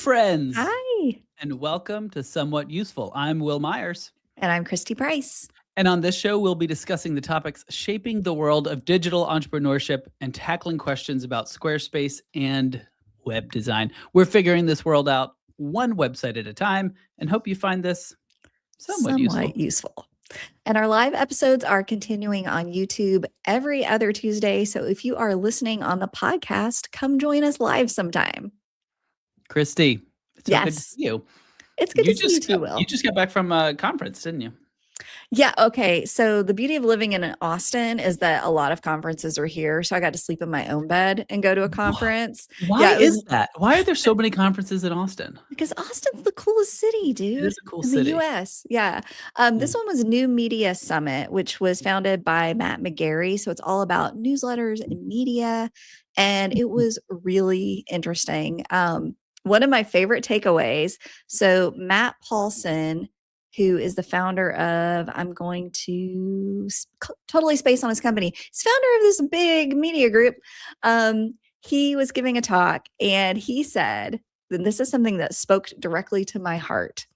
friends, Hi. and welcome to Somewhat Useful. I'm Will Myers. And I'm Christy Price. And on this show, we'll be discussing the topics shaping the world of digital entrepreneurship and tackling questions about Squarespace and web design. We're figuring this world out one website at a time and hope you find this somewhat useful. useful. And our live episodes are continuing on YouTube every other Tuesday. So if you are listening on the podcast, come join us live sometime. Christy, it's so good to Yes. see you. It's good to see you too, Will. You just got back from a conference, didn't you? Yeah. Okay. So the beauty of living in Austin is that a lot of conferences are here. So I got to sleep in my own bed and go to a conference. Why is that? Why are there so many conferences in Austin? Because Austin's the coolest city, dude. It is a cool in city. the US. Yeah. This one was New Media Summit, which was founded by Matt McGarry. So it's all about newsletters and media. And it was really interesting. One of my favorite takeaways. So Matt Paulson, who is the founder of, I'm going to totally space on his company. He's founder of this big media group. He was giving a talk and he said, and this is something that spoke directly to my heart.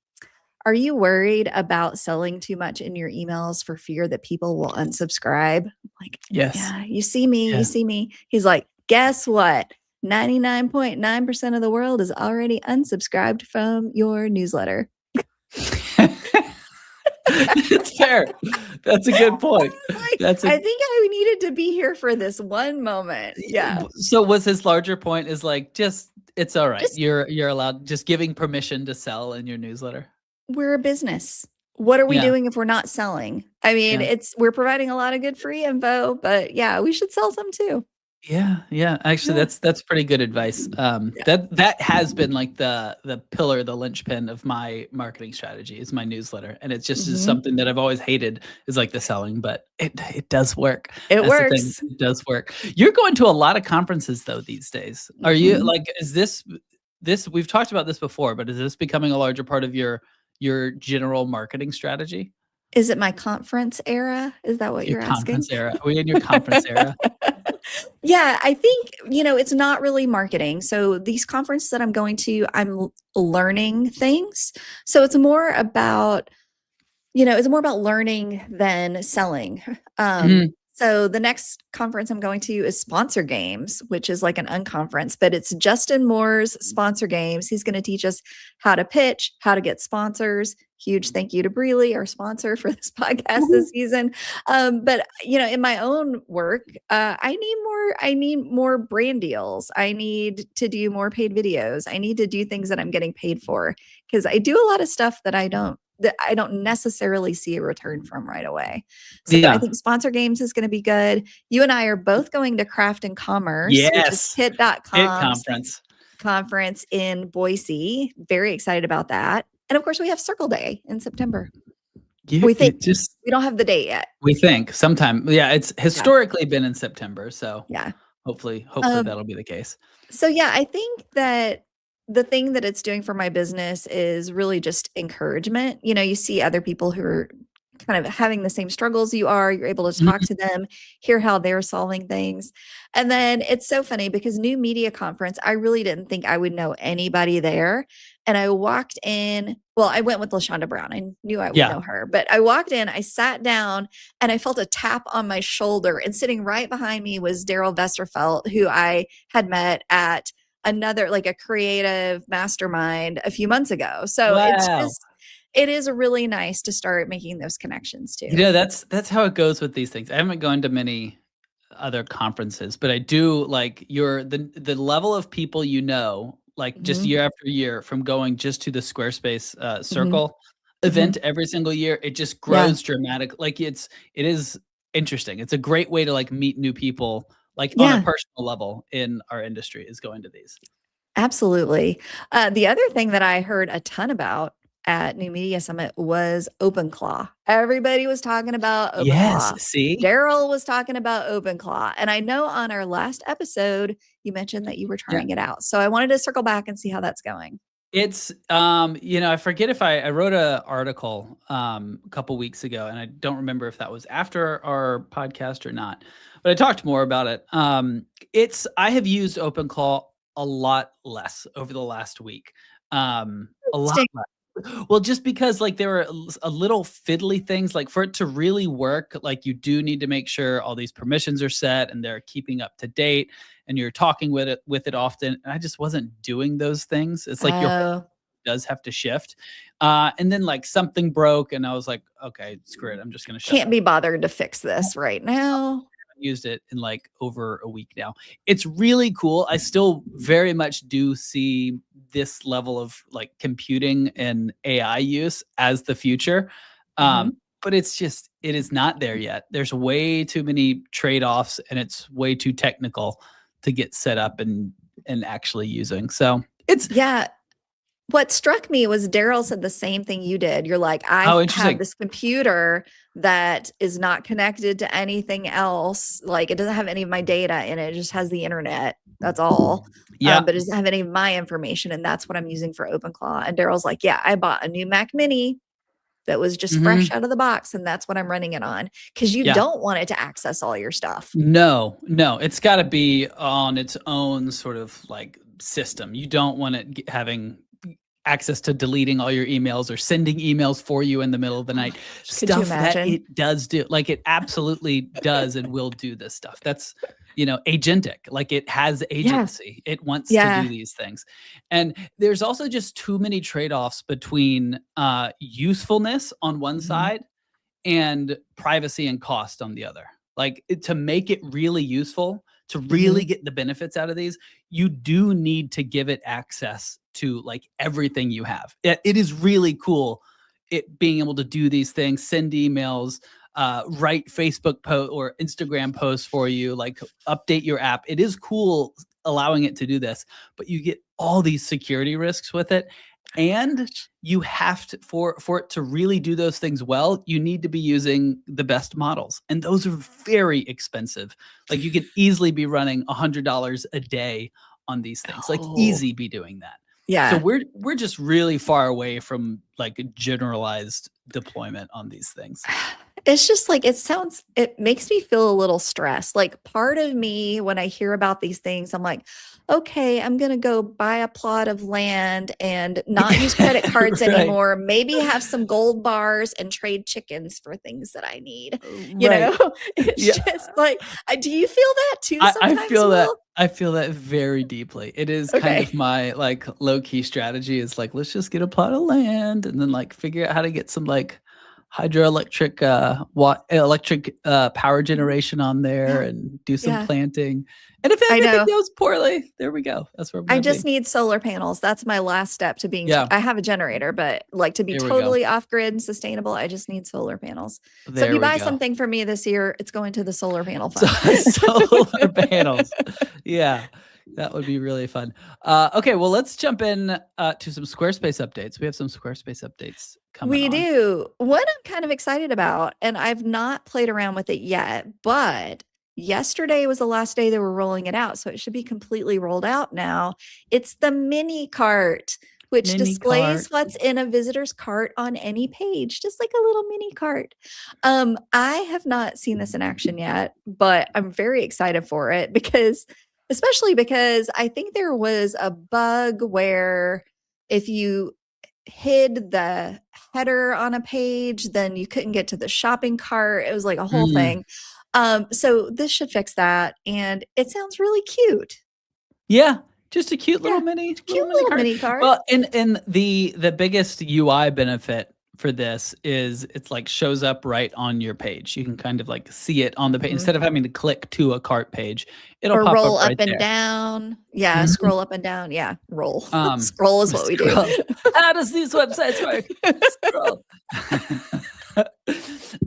Are you worried about selling too much in your emails for fear that people will unsubscribe? Like, yes. Yeah, you see me. He's like, guess what? 99.9% of the world is already unsubscribed from your newsletter. It's fair. That's a good point. I think I needed to be here for this one moment. Yeah. So was his larger point is like, just, it's all right. You're allowed, just giving permission to sell in your newsletter. We're a business. What are we doing if we're not selling? I mean, we're providing a lot of good free info, but yeah, we should sell some too. Yeah. Actually, that's pretty good advice. That has been like the pillar, the linchpin of my marketing strategy is my newsletter, and it's just something that I've always hated is like the selling, but it does work. It works. It does work. You're going to a lot of conferences though these days. Are you like? Is this? We've talked about this before, but is this becoming a larger part of your general marketing strategy? Is it my conference era? Is that what you're asking? Conference era. Are we in your conference era? Yeah, I think, it's not really marketing. So these conferences that I'm going to, I'm learning things. So it's more about, learning than selling. So the next conference I'm going to is Sponsor Games, which is like an unconference, but it's Justin Moore's Sponsor Games. He's going to teach us how to pitch, how to get sponsors. Huge thank you to Breely, our sponsor for this podcast this season. But in my own work, I need more brand deals. I need to do more paid videos. I need to do things that I'm getting paid for because I do a lot of stuff that I don't necessarily see a return from right away. So I think Sponsor Games is going to be good. You and I are both going to Craft and Commerce, which is Hit.com conference in Boise. Very excited about that. And of course, we have Circle Day in September. We think we don't have the date yet. We think sometime. Yeah, it's historically been in September. So hopefully that'll be the case. So I think that the thing that it's doing for my business is really just encouragement. You see other people who are kind of having the same struggles you are. You're able to talk to them, hear how they're solving things. And then it's so funny because New Media Conference, I really didn't think I would know anybody there. And I walked in, well, I went with LaShonda Brown. I knew I would know her, but I walked in, I sat down and I felt a tap on my shoulder, and sitting right behind me was Daryl Vesterfelt, who I had met at another, like a creative mastermind a few months ago. So it is really nice to start making those connections too. That's how it goes with these things. I haven't gone to many other conferences, but I do like the level of people, like just year after year from going just to the Squarespace circle event every single year. It just grows dramatically. Like it is interesting. It's a great way to like meet new people, like on a personal level in our industry, is going to these. Absolutely. The other thing that I heard a ton about at New Media Summit was OpenClaw. Everybody was talking about OpenClaw. Yes, see? Daryl was talking about OpenClaw. And I know on our last episode, you mentioned that you were trying it out. So I wanted to circle back and see how that's going. It's, I forget if I wrote an article a couple weeks ago, and I don't remember if that was after our podcast or not, but I talked more about it. I have used OpenClaw a lot less over the last week. A lot Interesting. less. Well, just because, like, there were a little fiddly things, like, for it to really work, like, you do need to make sure all these permissions are set and they're keeping up to date, and you're talking with it often, and I just wasn't doing those things. It's like your whole Oh, does have to shift. And then, like, something broke, and I was like, "Okay, screw it. I'm just gonna shut can't that." be bothered to fix this right now. Used it in like over a week now. It's really cool. I still very much do see this level of like computing and AI use as the future. Mhm. But it is not there yet. There's way too many trade-offs and it's way too technical to get set up and actually using. So it's Yeah. What struck me was Daryl said the same thing you did. You're like, I oh have interesting. this computer that is not connected to anything else. Like it doesn't have any of my data in it. It just has the internet. That's all. Yeah. But it doesn't have any of my information. And that's what I'm using for OpenClaw. And Daryl's like, yeah, I bought a new Mac Mini that was just fresh Mhm. out of the box. And that's what I'm running it on. Cause you Yeah. don't want it to access all your stuff. No, no, it's gotta be on its own sort of like system. You don't want it having access to deleting all your emails or sending emails for you in the middle of the night. Could you Stuff that imagine? it does do. Like it absolutely does and will do this stuff. That's, agentic. Like it has Yeah. agency. It wants to do Yeah. these things. And there's also just too many trade-offs between usefulness on one Mhm. side and privacy and cost on the other. Like to make it really useful, to really Mhm. get the benefits out of these, you do need to give it access to like everything you have. It is really cool it being able to do these things, send emails, write Facebook post or Instagram posts for you, like update your app. It is cool allowing it to do this, but you get all these security risks with it. And you have to for it to really do those things well, you need to be using the best models, and those are very expensive. Like, you could easily be running $100 a day on these things, like, Oh, easy be doing that. So yeah. we're just really far away from, like, a generalized deployment on these things. It's just like it makes me feel a little stressed. Like part of me, when I hear about these things, I'm like, okay, I'm going to go buy a plot of land and not use credit cards Right, anymore. Maybe have some gold bars and trade chickens for things that I need. You right. know, it's Yeah. just like, do you feel that too I sometimes, feel that Will? I feel that very deeply. It is kind Okay. of my, like, low-key strategy is, like, let's just get a plot of land and then, like, figure out how to get some, like, hydroelectric, power Mhm. generation on there Yeah. and do some Yeah. planting. And if I everything know. goes poorly, there we go. That's where I'm I gonna just be. need solar panels. That's my last step to being Yeah, I have a generator, but, like, to be here we go. totally off grid and sustainable, I just need solar panels. So if There you we buy go. something for me this year, it's going to the solar panel So fund. solar panels. Yeah, that would be really fun. Okay, well, let's jump in, to some Squarespace updates. We have some Squarespace updates coming We on. do. One I'm kind of excited about, and I've not played around with it yet, but yesterday was the last day they were rolling it out, so it should be completely rolled out now. It's the mini cart, which Mini cart. displays what's in a visitor's cart on any page, just like a little mini cart. I have not seen this in action yet, but I'm very excited for it because especially because I think there was a bug where if you hid the header on a page, then you couldn't get to the shopping cart. It was like a whole Mm. thing. So this should fix that, and it sounds really cute. Yeah, just a cute Yeah, little cute mini little cart. mini cart. Well, and the biggest UI benefit for this is it's like shows up right on your page. You can kind of like see it on the page Mhm. instead of having to click to a cart page, it'll Or pop up roll up right and there. down. Yeah, Mhm. scroll up and down. Yeah, roll. Um, Scroll is what we do. scroll. How does these websites work? Scroll.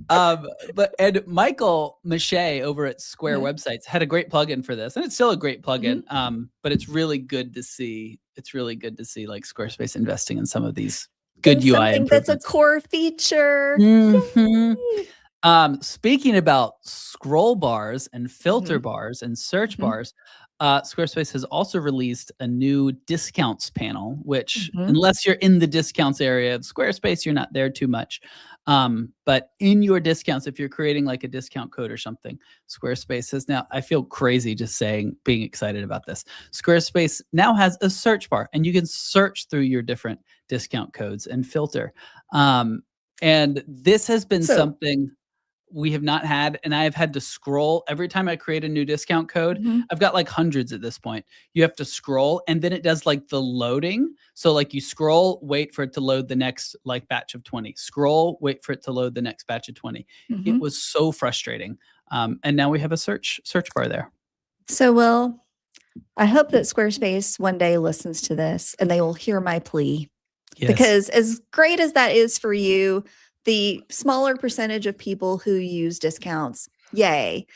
But and Michael Mache over at Square Mhm, Websites had a great plugin for this, and it's still a great plugin. mhm. But it's really good to see. It's really good to see like Squarespace investing in some of these good And UI something that's a improvements. core feature. Mhm. Yay! Speaking about scroll bars and filter Mhm, bars and search mhm, bars, Squarespace has also released a new discounts panel, which, mhm. unless you're in the discounts area of Squarespace, you're not there too much. But in your discounts, if you're creating like a discount code or something, Squarespace has now, I feel crazy just saying, being excited about this. Squarespace now has a search bar and you can search through your different discount codes and filter. And this has been So something we have not had, and I've had to scroll every time I create a new discount code. I've got like hundreds at this point. You have to scroll, and then it does like the loading. So like you scroll, wait for it to load the next like batch of 20. Scroll, wait for it to load the next batch of 20. It was so frustrating. And now we have a search bar there. So, Will, I hope that Squarespace one day listens to this and they will hear my plea. Yes. Because as great as that is for you, the smaller percentage of people who use discounts, yay.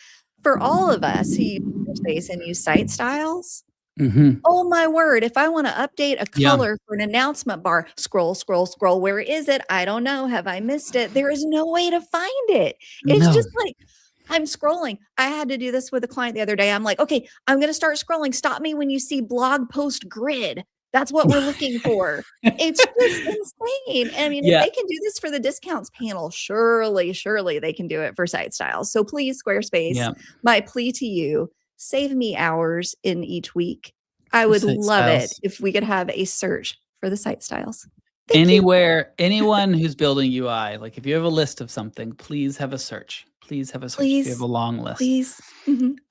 For all of us who use Squarespace and use site styles, oh my word, if I want to update a color for an announcement bar, scroll, scroll, scroll. Where is it? I don't know. Have I missed it? There is no way to find it. It's just like, I'm scrolling. I had to do this with a client the other day. I'm like, okay, I'm going to start scrolling. Stop me when you see blog post grid. That's what we're looking for. It's just insane. I mean, if they can do this for the discounts panel, surely they can do it for site styles. So please, Squarespace, my plea to you, save me hours in each week. I would love it if we could have a search for the site styles. Anyone who's building UI, like if you have a list of something, please have a search. Please have a search. If you have a long list. Please.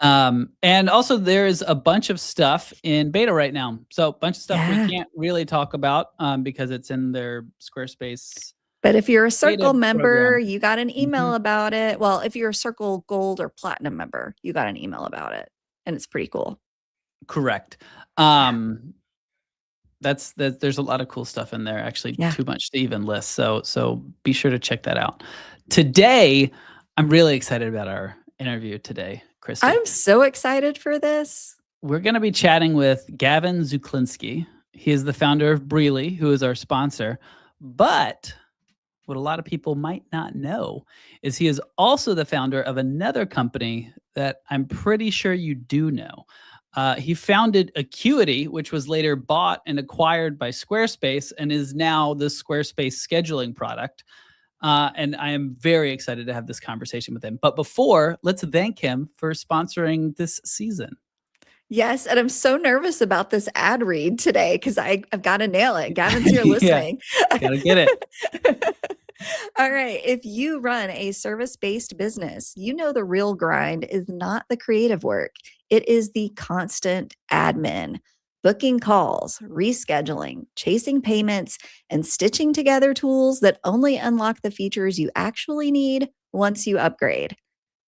And also there's a bunch of stuff in beta right now. So a bunch of stuff we can't really talk about because it's in their Squarespace. But if you're a Circle member, you got an email about it. Well, if you're a Circle Gold or Platinum member, you got an email about it. And it's pretty cool. Correct. There's a lot of cool stuff in there, actually too much to even list. So be sure to check that out. Today, I'm really excited about our interview today, Christy. I'm so excited for this. We're going to be chatting with Gavin Zuchlinski. He is the founder of Breely, who is our sponsor. But what a lot of people might not know is he is also the founder of another company that I'm pretty sure you do know. He founded Acuity, which was later bought and acquired by Squarespace and is now the Squarespace scheduling product. And I am very excited to have this conversation with him. But before, let's thank him for sponsoring this season. Yes, and I'm so nervous about this ad read today because I've got to nail it. Gavin's here listening. Gotta get it. All right. If you run a service-based business, you know the real grind is not the creative work. It is the constant admin, booking calls, rescheduling, chasing payments, and stitching together tools that only unlock the features you actually need once you upgrade.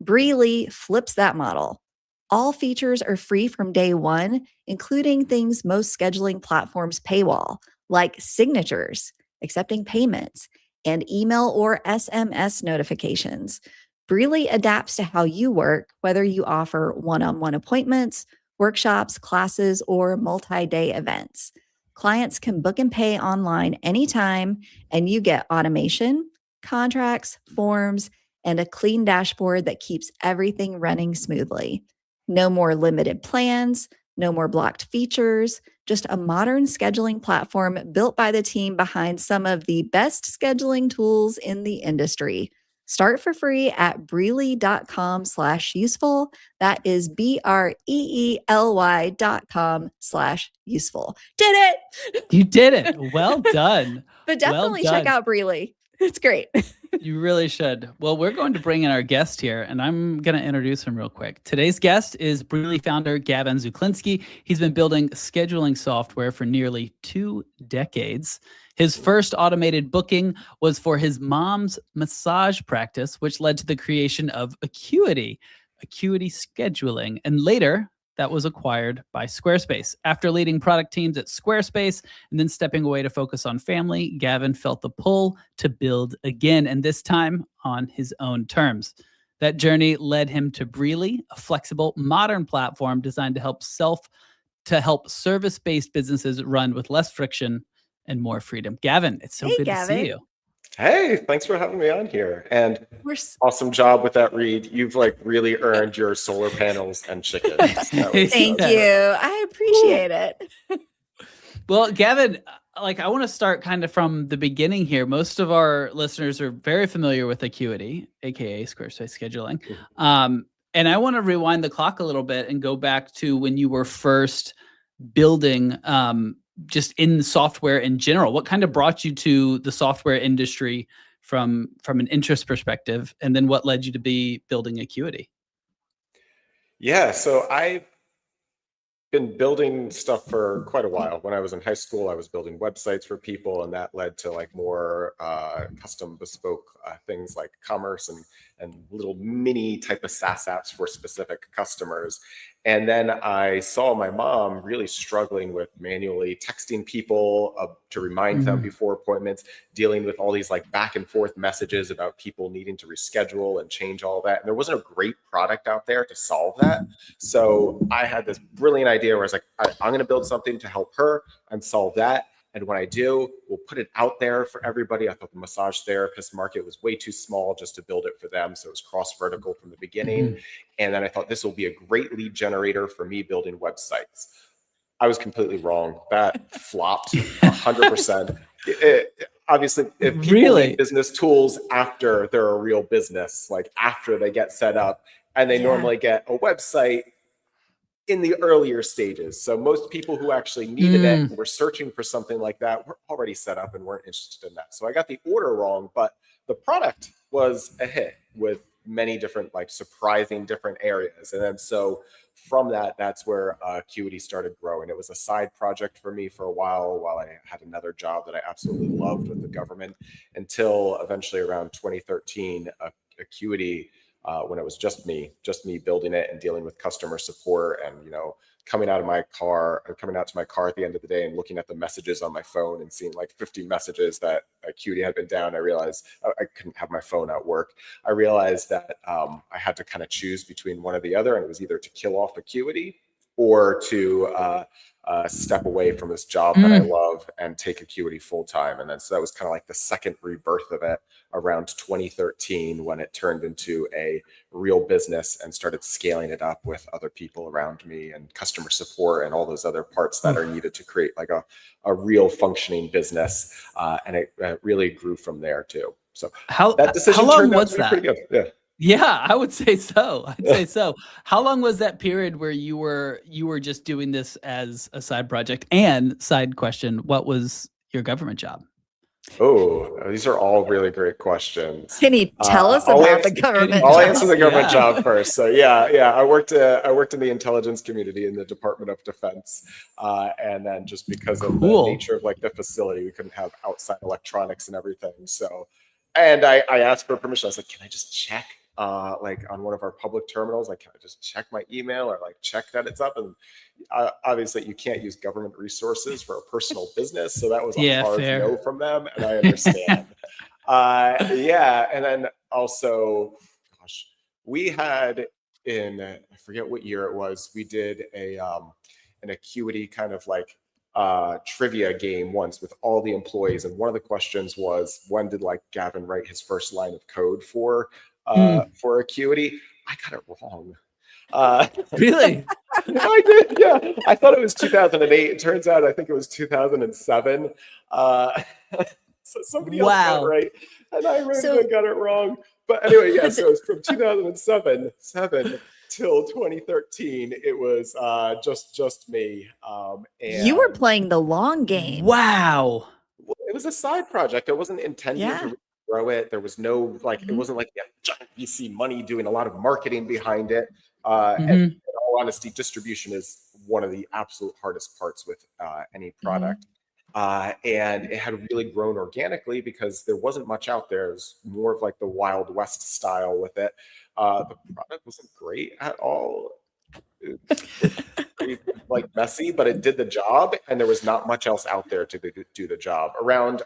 Breely flips that model. All features are free from day one, including things most scheduling platforms paywall, like signatures, accepting payments, and email or SMS notifications. Breely adapts to how you work, whether you offer one-on-one appointments, workshops, classes, or multi-day events. Clients can book and pay online anytime, and you get automation, contracts, forms, and a clean dashboard that keeps everything running smoothly. No more limited plans, no more blocked features, just a modern scheduling platform built by the team behind some of the best scheduling tools in the industry. Start for free at breely.com/useful. That is BREELY.com/useful. Did it! You did it. Well done. But definitely check out Breely. It's great. You really should. Well, we're going to bring in our guest here, and I'm going to introduce him real quick. Today's guest is Breely founder Gavin Zuchlinski. He's been building scheduling software for nearly 2 decades. His first automated booking was for his mom's massage practice, which led to the creation of Acuity scheduling, and later that was acquired by Squarespace. After leading product teams at Squarespace and then stepping away to focus on family, Gavin felt the pull to build again, and this time on his own terms. That journey led him to Breely, a flexible, modern platform designed to help service-based businesses run with less friction and more freedom. Gavin, it's so good to see you. Hey, thanks for having me on here. And awesome job with that read. You've like really earned your solar panels and chickens. Thank you. I appreciate it. Well, Gavin, like I want to start kind of from the beginning here. Most of our listeners are very familiar with Acuity, aka Squarespace scheduling. And I want to rewind the clock a little bit and go back to when you were first building just in software in general. What kind of brought you to the software industry from an interest perspective, and then what led you to be building Acuity? Yeah, so I've been building stuff for quite a while. When I was in high school, I was building websites for people, and that led to like more custom bespoke things like commerce and little mini type of SaaS apps for specific customers. And then I saw my mom really struggling with manually texting people to remind them before appointments, dealing with all these like back and forth messages about people needing to reschedule and change all that. And there wasn't a great product out there to solve that. So I had this brilliant idea where I was like, all right, I'm going to build something to help her and solve that. And when I do, we'll put it out there for everybody. I thought the massage therapist market was way too small just to build it for them. So it was cross vertical from the beginning. And then I thought this will be a great lead generator for me building websites. I was completely wrong. That flopped 100%. Obviously, if people need business tools after they're a real business, like after they get set up, and they normally get a website in the earlier stages. So most people who actually needed it and were searching for something like that were already set up and weren't interested in that. So I got the order wrong, but the product was a hit with many different, like surprising different areas. And then so from that, that's where Acuity started growing. It was a side project for me for a while I had another job that I absolutely loved with the government, until eventually around 2013, Acuity, when it was just me building it and dealing with customer support, and coming out to my car at the end of the day and looking at the messages on my phone and seeing like 50 messages that Acuity had been down. I realized I couldn't have my phone at work. I realized that I had to kind of choose between one or the other, and it was either to kill off Acuity or to step away from this job that I love and take Acuity full time. And then so that was kind of like the second rebirth of it around 2013, when it turned into a real business and started scaling it up with other people around me and customer support and all those other parts that are needed to create like a real functioning business. And it really grew from there too. So that decision turned out to be pretty good. Yeah. Yeah, I would say so. I'd say so. How long was that period where you were just doing this as a side project? And side question, what was your government job? Oh, these are all really great questions. Can you tell us about the government job? I'll answer the government job first. So yeah, I worked in the intelligence community in the Department of Defense, and then just because of the nature of like the facility, we couldn't have outside electronics and everything. So, and I asked for permission. I was like, can I just check like on one of our public terminals? Like, can I just check my email or like check that it's up? And obviously you can't use government resources for a personal business. So that was a hard no from them. And I understand. And then also, gosh, we had I forget what year it was, we did an Acuity kind of like trivia game once with all the employees. And one of the questions was, when did like Gavin write his first line of code for Acuity? I got it wrong. Really? I did, yeah. I thought it was 2008. It turns out I think it was 2007. So somebody else got it right, and I really got it wrong. But anyway, yeah. So it was from 2007 till 2013. It was just me. And you were playing the long game. Wow. It was a side project. It wasn't intended to grow it. There was no like, it wasn't like giant VC money doing a lot of marketing behind it. And in all honesty, distribution is one of the absolute hardest parts with any product. And it had really grown organically because there wasn't much out there. It was more of like the Wild West style with it. The product wasn't great at all. It was pretty, like messy, but it did the job, and there was not much else out there to do the job. Around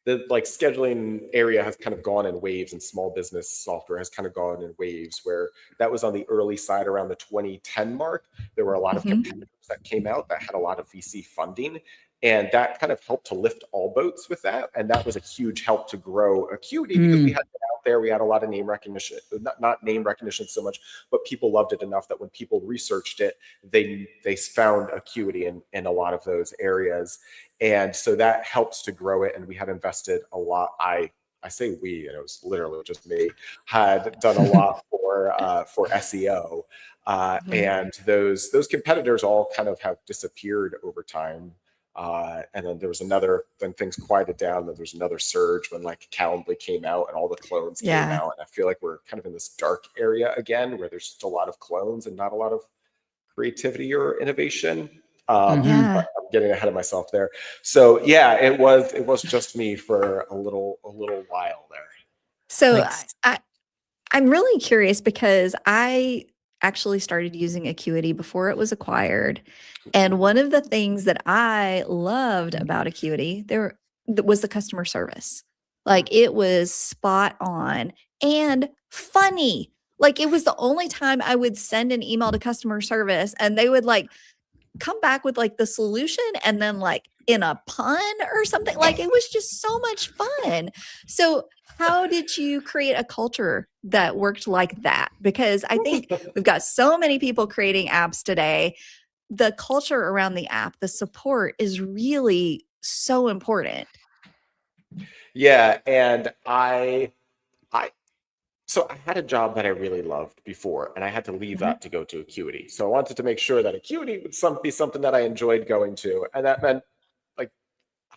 the like scheduling area has kind of gone in waves, and small business software has kind of gone in waves, where that was on the early side around the 2010 mark. There were a lot of competitors that came out that had a lot of VC funding, and that kind of helped to lift all boats with that. And that was a huge help to grow Acuity, because we had been out out there. We had a lot of name recognition, not name recognition so much, but people loved it enough that when people researched it, they found Acuity in a lot of those areas. And so that helps to grow it. And we had invested a lot. I say we, and it was literally just me, had done a lot for SEO. And those competitors all kind of have disappeared over time. And then there was then things quieted down. Then there's another surge when like Calendly came out and all the clones came out. And I feel like we're kind of in this dark area again, where there's just a lot of clones and not a lot of creativity or innovation. But I'm getting ahead of myself there. So yeah, it was just me for a little while there. So I'm really curious because I actually started using Acuity before it was acquired. And one of the things that I loved about Acuity was the customer service. Like it was spot on and funny. Like it was the only time I would send an email to customer service and they would like come back with like the solution and then like in a pun or something. Like it was just so much fun. So how did you create a culture that worked like that? Because I think we've got so many people creating apps today. The culture around the app, the support is really so important. Yeah. And so I had a job that I really loved before, and I had to leave that to go to Acuity. So I wanted to make sure that Acuity would be something that I enjoyed going to. And that meant like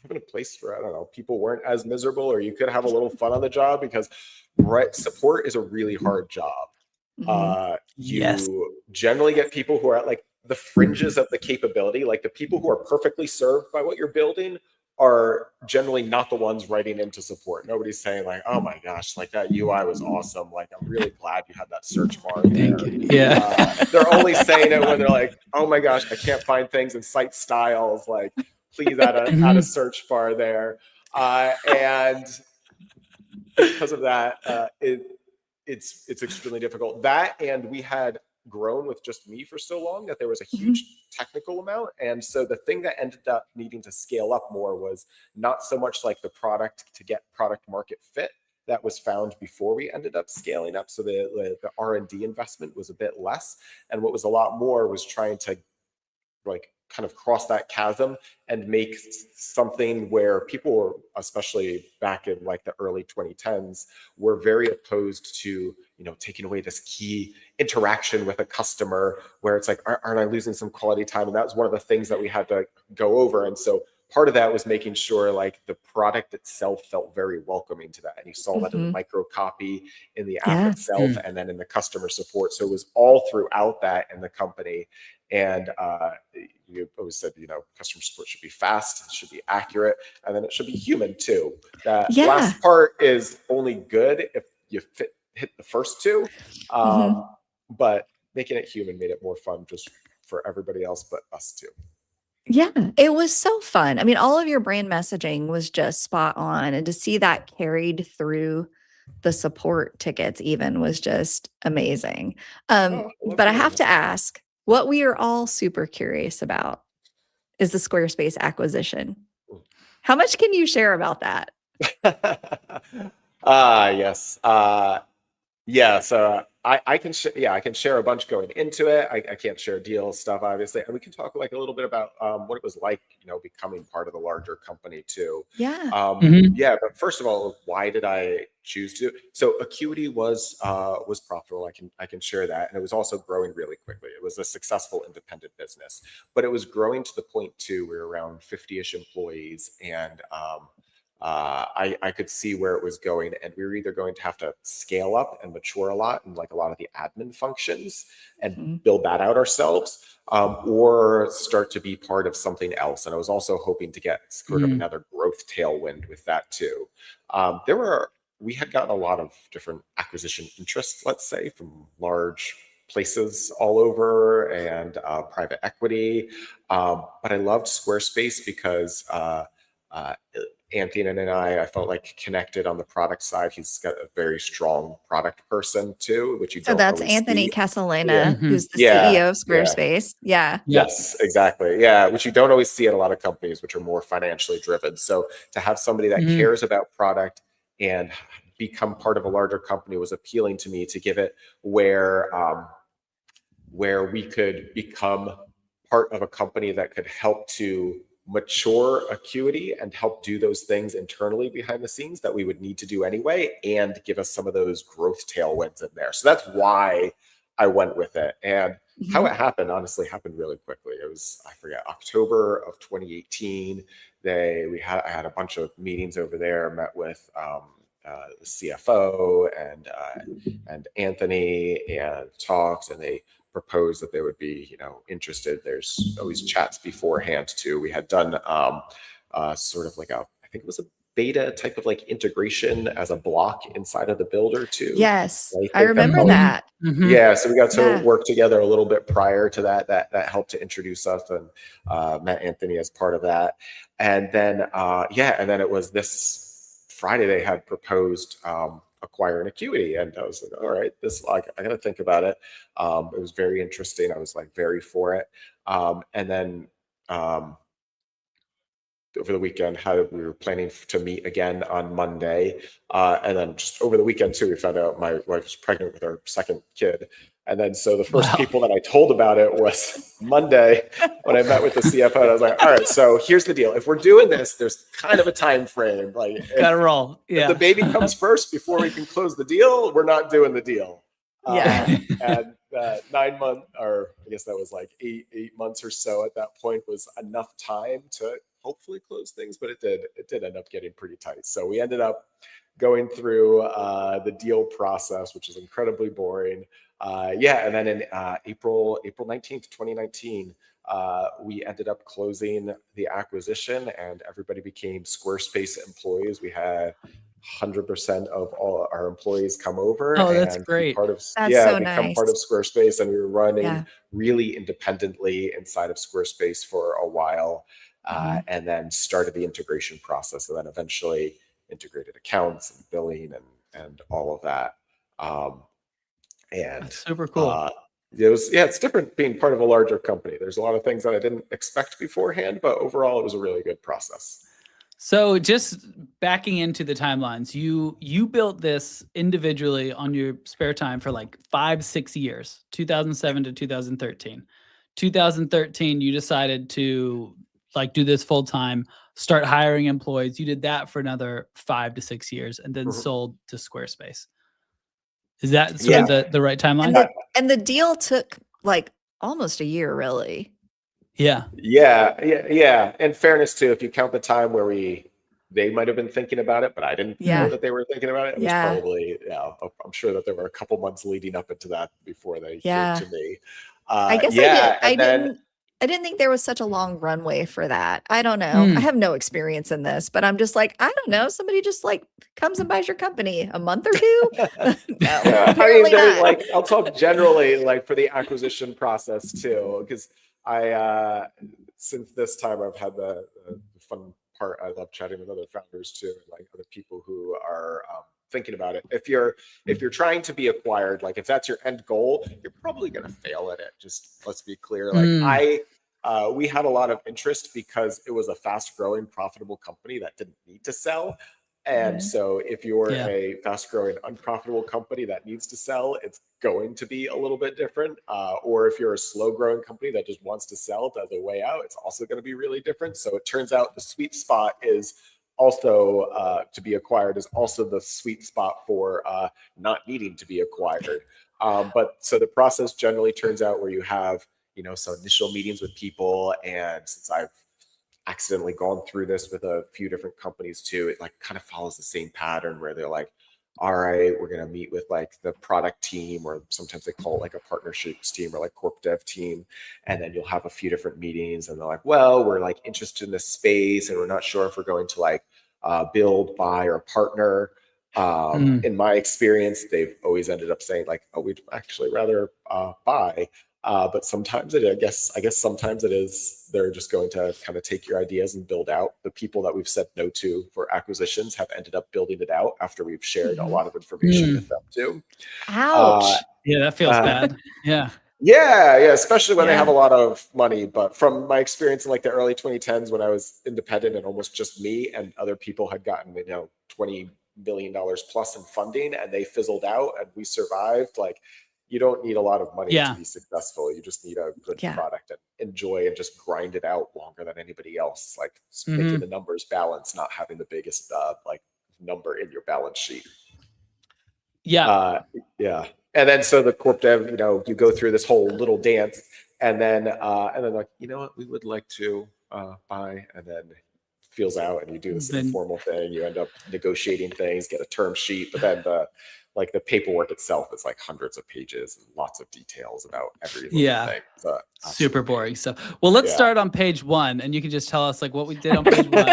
having a place where, I don't know, people weren't as miserable, or you could have a little fun on the job, because support is a really hard job. You generally get people who are at like the fringes of the capability, like the people who are perfectly served by what you're building are generally not the ones writing into support. Nobody's saying like, oh my gosh, like that UI was awesome. Like, I'm really glad you had that search bar there. Yeah. They're only saying it when they're like, oh my gosh, I can't find things in site styles. Like, please add a search bar there. And because of that, it's extremely difficult. That, and we had grown with just me for so long that there was a huge technical amount. And so the thing that ended up needing to scale up more was not so much like the product to get product market fit that was found before we ended up scaling up. So the R&D investment was a bit less. And what was a lot more was trying to like kind of cross that chasm and make something where people were, especially back in like the early 2010s, were very opposed to, taking away this key interaction with a customer where it's like, aren't I losing some quality time? And that was one of the things that we had to go over. And so part of that was making sure like the product itself felt very welcoming to that. And you saw that in the micro copy, in the app itself, and then in the customer support. So it was all throughout that in the company. And you always said, customer support should be fast, it should be accurate, and then it should be human too. That last part is only good if you hit the first two, but making it human made it more fun just for everybody else but us too. Yeah, it was so fun. I mean, all of your brand messaging was just spot on, and to see that carried through the support tickets even was just amazing. But I have to ask, what we are all super curious about is the Squarespace acquisition. How much can you share about that? Yes. Yeah, so I can share a bunch going into it. I can't share deal stuff, obviously, and we can talk like a little bit about what it was like, becoming part of the larger company too. Yeah. Yeah, but first of all, why did I choose to? So Acuity was profitable. I can share that, and it was also growing really quickly. It was a successful independent business, but it was growing to the point too. We were around 50-ish employees, and I could see where it was going, and we were either going to have to scale up and mature a lot and like a lot of the admin functions and build that out ourselves, or start to be part of something else. And I was also hoping to get sort of another growth tailwind with that too. We had gotten a lot of different acquisition interests, let's say, from large places all over and private equity. But I loved Squarespace because Anthony and I felt like connected on the product side. He's got a very strong product person too, which you don't. So that's Anthony Casalena, who's the CEO of Squarespace. Yeah. Yes, exactly. Yeah, which you don't always see at a lot of companies, which are more financially driven. So to have somebody that cares about product and become part of a larger company was appealing to me, to give it where we could become part of a company that could help to mature Acuity and help do those things internally behind the scenes that we would need to do anyway, and give us some of those growth tailwinds in there. So that's why I went with it. And how it happened, honestly, happened really quickly. It was, I forget, October of 2018. I had a bunch of meetings over there, met with the CFO and Anthony, and talked, and they proposed that they would be, interested. There's always chats beforehand too. We had done sort of like I think it was a beta type of like integration as a block inside of the builder too. Yes, I I think remember that. Yeah, so we got to work together a little bit prior to that. That helped to introduce us, and met Anthony as part of that. And then and then it was this Friday they had proposed acquiring Acuity, and I was like, all right, I gotta think about it. It was very interesting. I was like very for it. And then over the weekend, we were planning to meet again on Monday, and then just over the weekend too, we found out my wife was pregnant with our second kid. And then so the first people that I told about it was Monday when I met with the CFO. And I was like, all right, so here's the deal. If we're doing this, there's kind of a time frame. Like, gotta roll. If the baby comes first before we can close the deal, we're not doing the deal. And 9 months, or I guess that was like eight months or so at that point, was enough time to hopefully close things, but it did end up getting pretty tight. So we ended up going through the deal process, which is incredibly boring. And then in April 19th, 2019, we ended up closing the acquisition, and everybody became Squarespace employees. We had 100% of all our employees come over that's and great. become Nice. part of Squarespace. And we were running really independently inside of Squarespace for a while, and then started the integration process, and then eventually integrated accounts and billing and all of that. And that's super cool. It's different being part of a larger company. There's a lot of things that I didn't expect beforehand, but overall it was a really good process. So just backing into the timelines, you built this individually on your spare time for like 5-6 years, 2007 to 2013. 2013, you decided to like do this full time, start hiring employees. You did that for another 5 to 6 years, and then sold to Squarespace. Is that sort of the right timeline? And the deal took like almost a year, really. Yeah. In fairness too, if you count the time where they might have been thinking about it, but I didn't know that they were thinking about it. It was probably, I'm sure that there were a couple months leading up into that before they came to me. I guess I didn't think there was such a long runway for that. I don't know. I have no experience in this, but I'm just like, I don't know. Somebody just like comes and buys your company a month or two. I mean, like, I'll talk generally like for the acquisition process too, because since this time I've had the fun part. I love chatting with other founders too, and like other people who are thinking about it. If you're trying to be acquired, like if that's your end goal, you're probably going to fail at it. Just let's be clear. Like we had a lot of interest because it was a fast growing, profitable company that didn't need to sell. And so if you're a fast growing, unprofitable company that needs to sell, it's going to be a little bit different. Or if you're a slow growing company that just wants to sell as a way out, it's also going to be really different. So it turns out the sweet spot is also to be acquired is also the sweet spot for not needing to be acquired. But so the process generally turns out where you have, some initial meetings with people. And since I've accidentally gone through this with a few different companies too, it like kind of follows the same pattern where they're like, all right, we're going to meet with like the product team, or sometimes they call it like a partnerships team or like corp dev team. And then you'll have a few different meetings and they're like, well, we're like interested in this space and we're not sure if we're going to like build, buy, or partner. In my experience, they've always ended up saying like, oh, we'd actually rather buy. But sometimes I guess sometimes it is, they're just going to kind of take your ideas and build out. The people that we've said no to for acquisitions have ended up building it out after we've shared a lot of information with them too. Ouch. Yeah, that feels bad. Yeah. Yeah, especially when they have a lot of money. But from my experience in like the early 2010s when I was independent and almost just me and other people had gotten, 20 million plus in funding, and they fizzled out and we survived. Like, you don't need a lot of money to be successful. You just need a good product and enjoy and just grind it out longer than anybody else. Like, making the numbers balance, not having the biggest like number in your balance sheet. Yeah. And then so the corp dev, you go through this whole little dance, and then like, you know what, we would like to buy, and then feels out, and you do this informal thing. You end up negotiating things, get a term sheet, but then the paperwork itself is like hundreds of pages and lots of details about every little thing. So, super boring stuff. Well, let's start on page 1, and you can just tell us like what we did on page 1.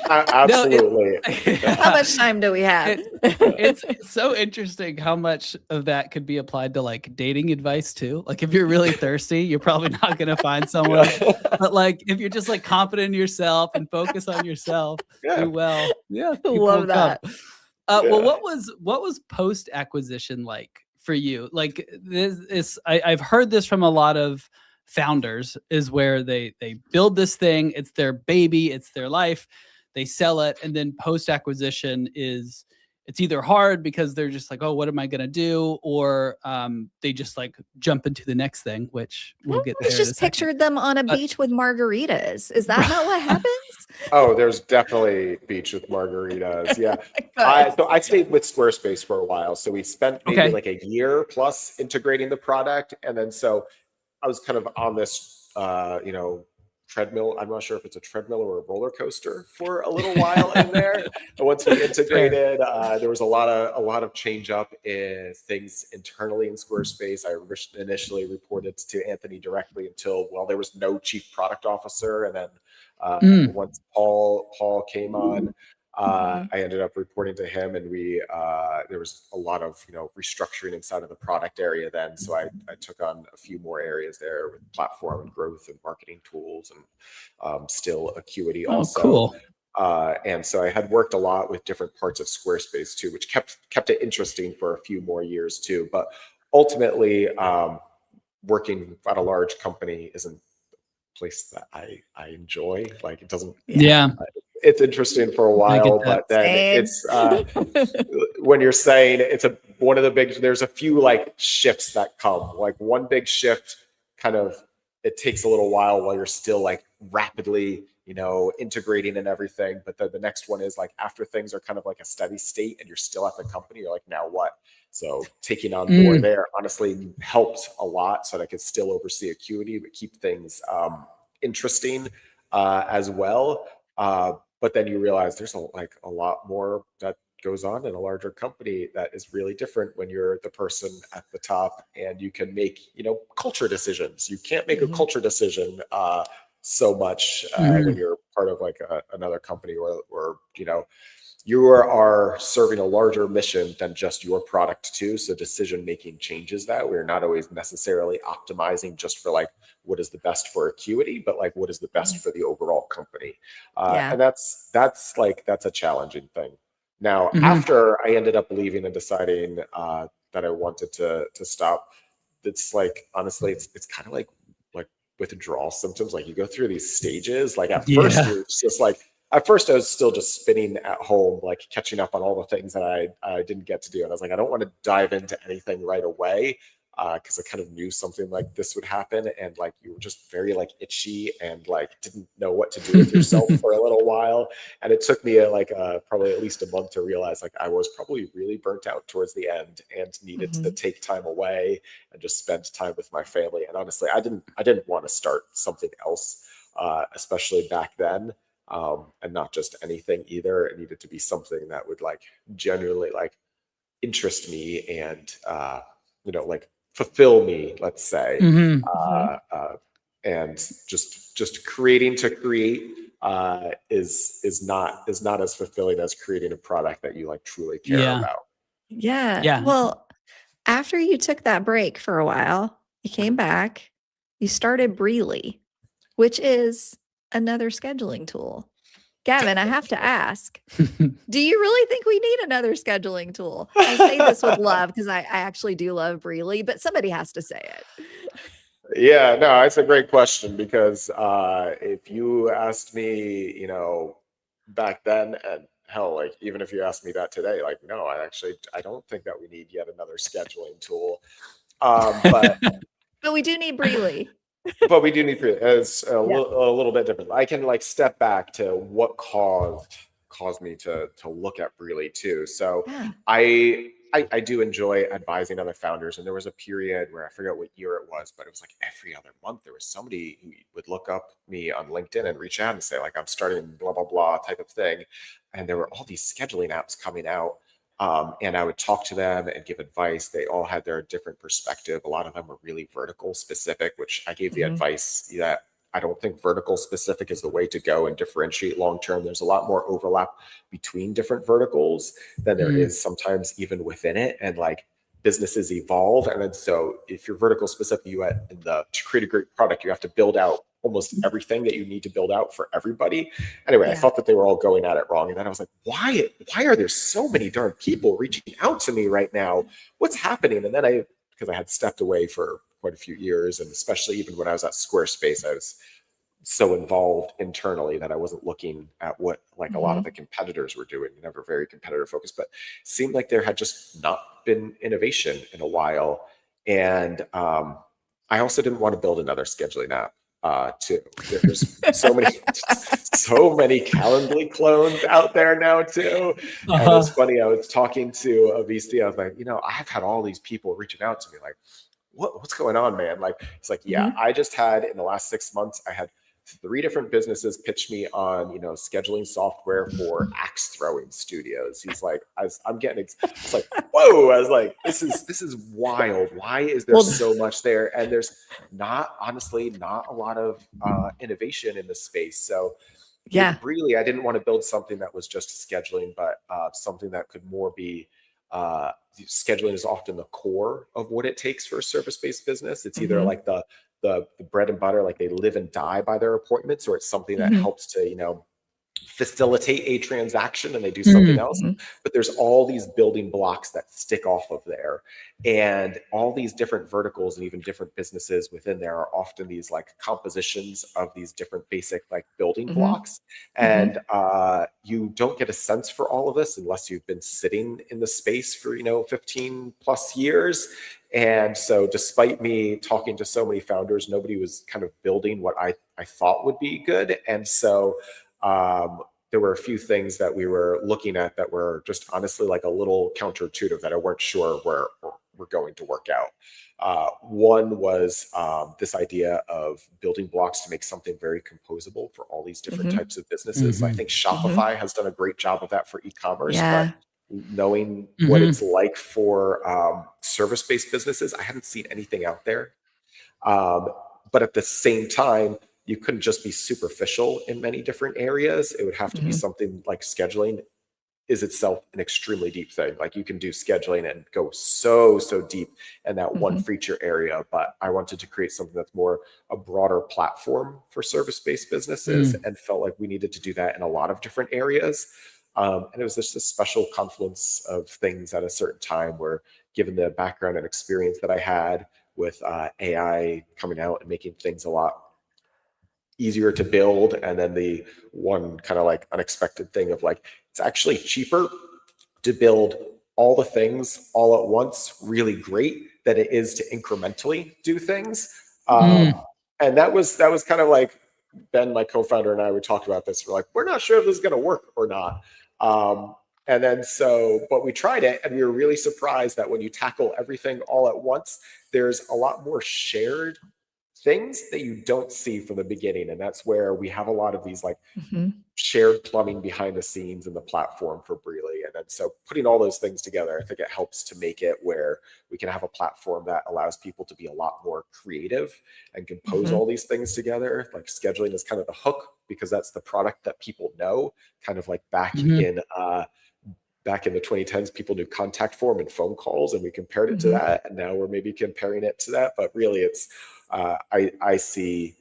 Absolutely. How much time do we have? It's so interesting how much of that could be applied to like dating advice too. Like, if you're really thirsty, you're probably not going to find someone. But like, if you're just like confident in yourself and focus on yourself, do well. Yeah, love that. Well, what was post acquisition like for you? Like, I've heard this from a lot of founders, is where they build this thing, it's their baby, it's their life, they sell it, and then post acquisition it's either hard because they're just like, oh, what am I gonna do, or they just like jump into the next thing, which we'll get there. I just pictured them on a beach with margaritas. Is that not what happens? Oh, there's definitely beach with margaritas. Yeah. So I stayed with Squarespace for a while. So we spent maybe like a year plus integrating the product. And then so I was kind of on this, treadmill. I'm not sure if it's a treadmill or a roller coaster for a little while in there. And once we integrated, there was a lot of change up in things internally in Squarespace. I initially reported to Anthony directly until, there was no chief product officer. And then once Paul came on, I ended up reporting to him, and there was a lot of restructuring inside of the product area then. So I took on a few more areas there with platform and growth and marketing tools, and still Acuity also. Cool. And so I had worked a lot with different parts of Squarespace too, which kept it interesting for a few more years too. But ultimately, working at a large company isn't a place that I enjoy. Like, it doesn't. It's interesting for a while, but then it's when you're saying one of the big, there's a few like shifts that come. Like, one big shift, kind of, it takes a little while you're still like rapidly, integrating and everything. But then the next one is like, after things are kind of like a steady state and you're still at the company, you're like, now what? So taking on more there honestly helped a lot, so that I could still oversee Acuity, but keep things interesting as well. But then you realize there's a lot more that goes on in a larger company that is really different when you're the person at the top, and you can make, culture decisions. You can't make a culture decision so much when you're part of like another company, or you are serving a larger mission than just your product too. So decision making changes that. We're not always necessarily optimizing just for like what is the best for Acuity, but like what is the best for the overall company. And that's a challenging thing. Now, after I ended up leaving and deciding that I wanted to stop, it's like, honestly, it's kind of like withdrawal symptoms. Like, you go through these stages. Like, at first you're just like, at first I was still just spinning at home, like catching up on all the things that I didn't get to do. And I was like, I don't want to dive into anything right away, because I kind of knew something like this would happen. And like, you were just very like itchy and like didn't know what to do with yourself for a little while. And it took me probably at least a month to realize like I was probably really burnt out towards the end and needed to take time away and just spend time with my family. And honestly, I didn't want to start something else, especially back then. And not just anything either. It needed to be something that would like genuinely like interest me and like fulfill me, let's say. And just creating to create is not as fulfilling as creating a product that you like truly care about. Yeah. Well, after you took that break for a while, you came back, you started Breely, which is another scheduling tool. Gavin, I have to ask, do you really think we need another scheduling tool? I say this with love because I actually do love Breely, but somebody has to say it. Yeah, no, it's a great question, because if you asked me, back then, hell, like even if you asked me that today, like, no, I don't think that we need yet another scheduling tool. But But we do need Breely. but we do need it's Yeah. a little bit different. I can like step back to what caused me to look at Breely too. So Yeah. I do enjoy advising other founders, and there was a period where I forget what year it was, but it was like every other month there was somebody who would look up me on LinkedIn and reach out and say like, I'm starting blah blah blah type of thing, and there were all these scheduling apps coming out. And I would talk to them and give advice. They all had their different perspective. A lot of them were really vertical specific, which I gave the advice that I don't think vertical specific is the way to go and differentiate long term. There's a lot more overlap between different verticals than there is sometimes even within it. And like businesses evolve. And then so if you're vertical specific, to create a great product, you have to build out almost everything that you need to build out for everybody. Anyway, I thought that they were all going at it wrong. And then I was like, why are there so many darn people reaching out to me right now? What's happening? And then because I had stepped away for quite a few years, and especially even when I was at Squarespace, I was so involved internally that I wasn't looking at what like a lot of the competitors were doing, never very competitor focused, but it seemed like there had just not been innovation in a while. And I also didn't want to build another scheduling app too. There's so many Calendly clones out there now too. And it was funny, I was talking to a VC, I was like, I've had all these people reaching out to me like, what's going on, man? Like, it's like, yeah, I just had in the last 6 months, I had 3 different businesses pitch me on, scheduling software for axe throwing studios. He's like, I'm getting, it's like, whoa! I was like, this is wild. Why is there so much there? And there's honestly not a lot of innovation in the space. So really, I didn't want to build something that was just scheduling, but something that could more be. Scheduling is often the core of what it takes for a service-based business. It's either like the bread and butter, like they live and die by their appointments, or it's something that helps to, facilitate a transaction and they do something else. But there's all these building blocks that stick off of there. And all these different verticals and even different businesses within there are often these like compositions of these different basic like building blocks. And you don't get a sense for all of this unless you've been sitting in the space for, 15 plus years. And so despite me talking to so many founders, nobody was kind of building what I thought would be good. And so there were a few things that we were looking at that were just honestly like a little counterintuitive that I weren't sure were going to work out. One was this idea of building blocks to make something very composable for all these different types of businesses. I think Shopify has done a great job of that for e-commerce, but knowing what it's like for service-based businesses, I hadn't seen anything out there. But at the same time, you couldn't just be superficial in many different areas. It would have to be something like scheduling is itself an extremely deep thing. Like you can do scheduling and go so deep in that one feature area. But I wanted to create something that's more a broader platform for service-based businesses and felt like we needed to do that in a lot of different areas. And it was just a special confluence of things at a certain time where, given the background and experience that I had with AI coming out and making things a lot easier to build, and then the one kind of like unexpected thing of like, it's actually cheaper to build all the things all at once really great than it is to incrementally do things. And that was kind of like Ben, my co-founder, and I would talk about this. We're like, we're not sure if this is going to work or not. And then but we tried it, and we were really surprised that when you tackle everything all at once, there's a lot more shared things that you don't see from the beginning. And that's where we have a lot of these like shared plumbing behind the scenes in the platform for Breely. And then so putting all those things together, I think it helps to make it where we can have a platform that allows people to be a lot more creative and compose all these things together. Like scheduling is kind of the hook because that's the product that people know, kind of like back in the 2010s, people knew contact form and phone calls, and we compared it to that. And now we're maybe comparing it to that. But really, it's I see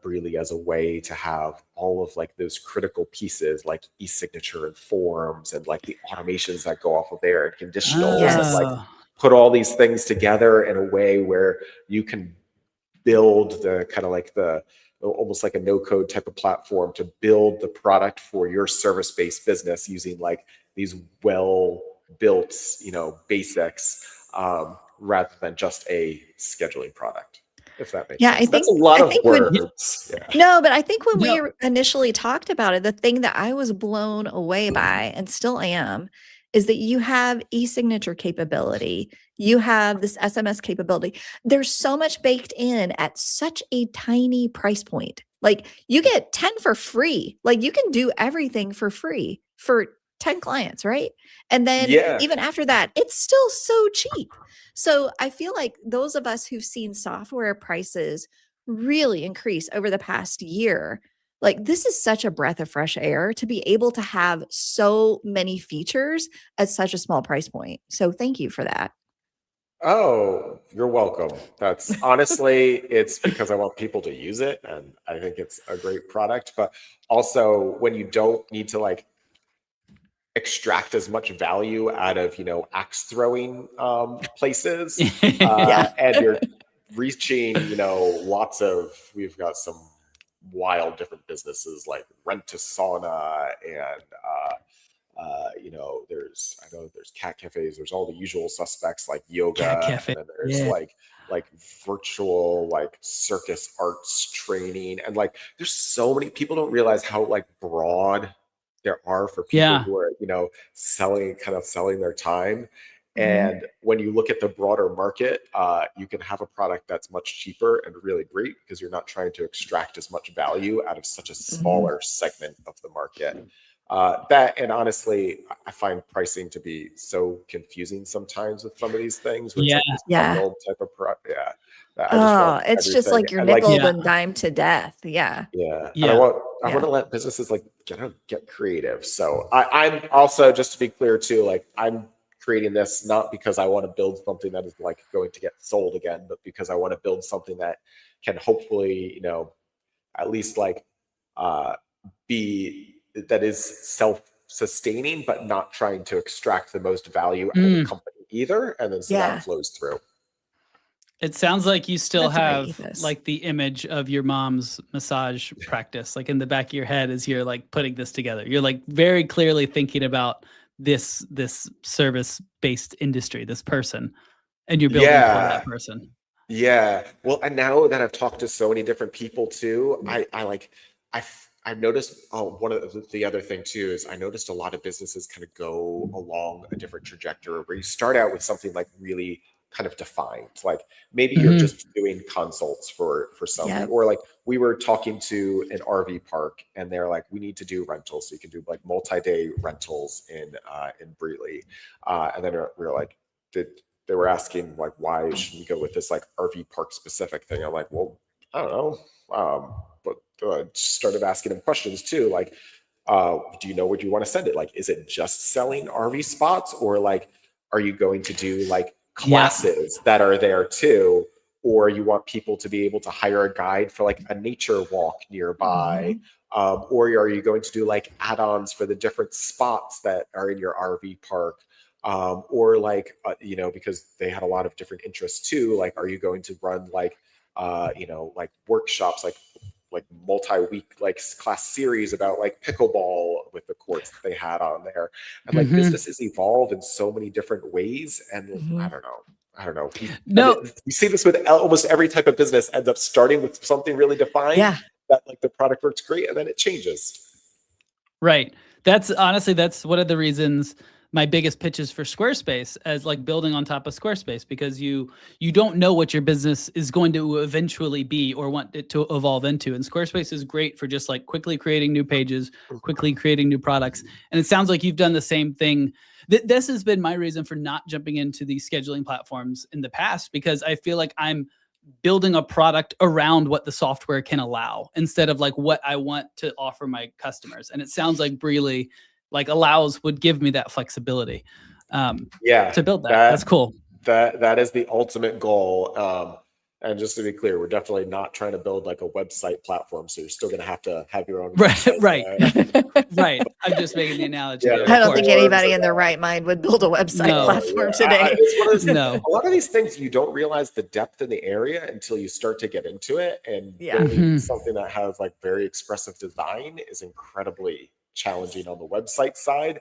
Breely as a way to have all of like those critical pieces, like e-signature and forms, and like the automations that go off of there, and conditionals, and like put all these things together in a way where you can build the kind of like the almost like a no-code type of platform to build the product for your service-based business using like these well-built, basics, rather than just a scheduling product, if that makes Yeah, sense. That's a lot I of think when words. Yeah. no, but I think when No. we initially talked about it, the thing that I was blown away by and still am is that you have e-signature capability. You have this SMS capability. There's so much baked in at such a tiny price point. Like you get 10 for free. Like you can do everything for free for 10 clients, right? And then Yeah. even after that, it's still so cheap. So I feel like those of us who've seen software prices really increase over the past year, like this is such a breath of fresh air to be able to have so many features at such a small price point. So thank you for that. Oh, you're welcome. That's honestly, it's because I want people to use it and I think it's a great product. But also, when you don't need to like extract as much value out of, axe throwing places, Yeah. and you're reaching, we've got some wild different businesses like Rent to Sauna and I know there's cat cafes, there's all the usual suspects like Cat yoga, cafe. and then there's Yeah. like virtual like circus arts training, and like there's so many people don't realize how like broad there are for people Yeah. who are selling their time. Mhm. And when you look at the broader market, you can have a product that's much cheaper and really great because you're not trying to extract as much value out of such a Mhm. smaller segment of the market. That, and honestly, I find pricing to be so confusing sometimes with some of these things where it's Yeah. like this Yeah. bundled type of yeah. That I just want Oh, it's just everything like you're and like nickel Yeah. and dime to death. Yeah. yeah, and Yeah. I want Yeah. to let businesses like get creative. So I'm also, just to be clear too, like I'm creating this not because I want to build something that is like going to get sold again, but because I want to build something that can hopefully, at least like uh, be that is self-sustaining, but not trying to extract the most value out of the Mm. company either. And then so that Yeah. flows through. It sounds like you still That's a great have ethos. like the image of your mom's massage practice, like in the back of your head as you're like putting this together. You're like very clearly thinking about this service-based industry, this person, and you're building for Yeah. that person. Yeah. Well, and now that I've talked to so many different people too, I've noticed, one of the other thing too is I noticed a lot of businesses kind of go along a different trajectory where you start out with something like really kind of defined. Like maybe you're Mhm. just doing consults for somebody, Yep. or like we were talking to an RV park and they're like, we need to do rentals. So you can do like multi-day rentals in Breeley. And then we were like, did they were asking like, why should we go with this like RV park specific thing? I'm like, well, I don't know. But started asking them questions too, like, do you know where you want to send it? Like, is it just selling RV spots, or like, are you going to do like Yeah. classes that are there too? Or you want people to be able to hire a guide for like a nature walk nearby? Mhm. Or are you going to do like add-ons for the different spots that are in your RV park? Or like, because they had a lot of different interests too. Like, are you going to run like, like workshops, like multi-week like class series about like pickleball with the courts that they had on there, and like Mhm. businesses evolve in so many different ways, and I Mhm. don't know. I don't know. No, We see this with almost every type of business ends up starting with something really defined Yeah. that like the product works great and then it changes. right. That's honestly, that's one of the reasons my biggest pitches for Squarespace as like building on top of Squarespace, because you don't know what your business is going to eventually be or want it to evolve into. And Squarespace is great for just like quickly creating new pages, quickly creating new products. And it sounds like you've done the same thing. This has been my reason for not jumping into these scheduling platforms in the past, because I feel like I'm building a product around what the software can allow instead of like what I want to offer my customers. And it sounds like Breely like would give me that flexibility Yeah, to build that. That's that cool. that is the ultimate goal. And just to be clear, we're definitely not trying to build like a website platform. So you're still going to have your own Right, website. right, right. I'm just making the analogy Yeah, there, I of don't think course. anybody in their right mind would build a website No. platform yeah. today. It's one of those, No. a lot of these things you don't realize the depth in the area until you start to get into it. And Yeah. building something that has like very expressive design is incredibly challenging on the website side.